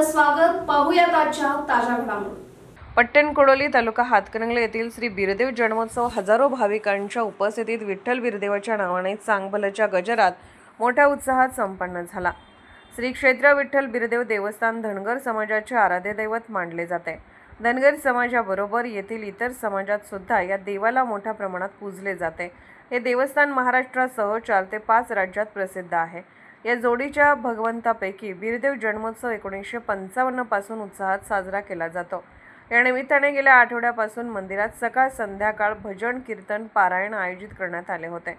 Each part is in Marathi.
आपलं स्वागत. पाहूयात आजच्या ताज्या घडामोडी. पट्टणकोडोली तालुका हातकणंगले येथील श्री बिरदेव जन्मोत्सव हजारो भाविकांच्या उपस्थितीत विठ्ठल बिरदेवाच्या नावाने चांगभलच्या गजरात मोठ्या उत्साहात संपन्न झाला. श्री क्षेत्र विठ्ठल बिरदेव देवस्थान धनगर समाजाचे आराध्य दैवत मानले जाते. धनगर समाजाबरोबर येथील इतर समाजात सुद्धा या देवाला मोठ्या प्रमाणात पूजले जाते. हे देवस्थान महाराष्ट्रासह 4 ते 5 राज्यात प्रसिद्ध आहे. या जोडीच्या भगवंतापैकी बिरदेव जन्मोत्सव 1955 पासून उत्साहात साजरा केला जातो. या निमित्ताने गेल्या आठवड्यापासून मंदिरात सकाळ संध्याकाळ भजन कीर्तन पारायण आयोजित करण्यात आले होते.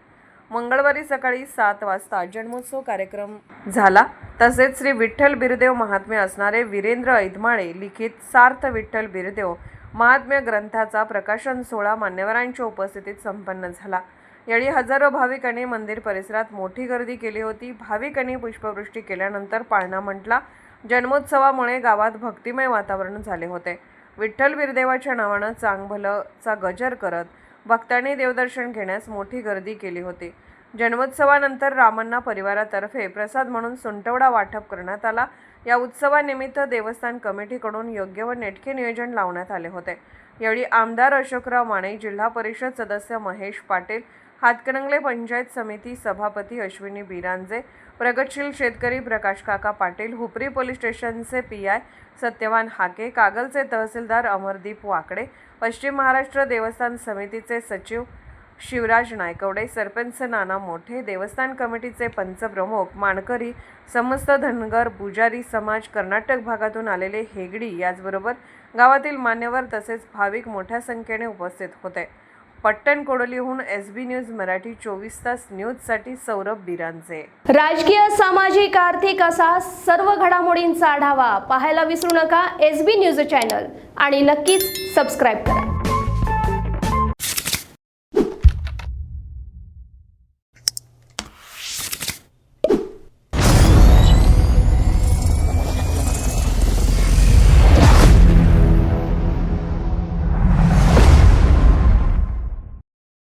मंगळवारी सकाळी 7 वाजता जन्मोत्सव कार्यक्रम झाला. तसेच श्री विठ्ठल बिरदेव महात्म्य असणारे वीरेंद्र ऐधमाळे लिखित सार्थ विठ्ठल बिरदेव महात्म्य ग्रंथाचा प्रकाशन सोहळा मान्यवरांच्या उपस्थितीत संपन्न झाला. यावेळी हजारो भाविकांनी मंदिर परिसरात मोठी गर्दी केली होती. भाविकांनी पुष्पवृष्टी केल्यानंतर पाळणा म्हटला. जन्मोत्सवामुळे गावात भक्तिमय वातावरण झाले होते. विठ्ठल बिरदेवाच्या नावानं चांगभलचा गजर करत भक्तांनी देवदर्शन घेण्यास मोठी गर्दी केली होती. जन्मोत्सवानंतर रामण्णा परिवारातर्फे प्रसाद म्हणून सुंटवडा वाटप करण्यात आला. या उत्सवानिमित्त देवस्थान कमिटीकडून योग्य व नेटके नियोजन लावण्यात आले होते. यावेळी आमदार अशोकराव माने, जिल्हा परिषद सदस्य महेश पाटील, हातकणंगले पंचायत समिती सभापती अश्विनी बिरांजे, प्रगतशील शेतकरी प्रकाश काका पाटील, हुपरी पोलीस स्टेशनचे PI सत्यवान हाके, कागलचे तहसीलदार अमरदीप वाकडे, पश्चिम महाराष्ट्र देवस्थान समितीचे सचिव शिवराज नायकवडे, सरपंच नाना मोठे, देवस्थान कमिटीचे पंचप्रमुख मानकरी, समस्त धनगर पुजारी समाज, कर्नाटक भागातून आलेले हेगडी, याचबरोबर गावातील मान्यवर तसेच भाविक मोठ्या संख्येने उपस्थित होते. पट्टणकोडोलीहून SB न्यूज मराठी 24 तास न्यूजसाठी सौरभ बिरांजे. राजकीय, सामाजिक, आर्थिक असा सर्व घडामोडींचा आढावा पाहायला विसरू नका SB न्यूज चॅनल आणि नक्कीच सबस्क्राईब करा.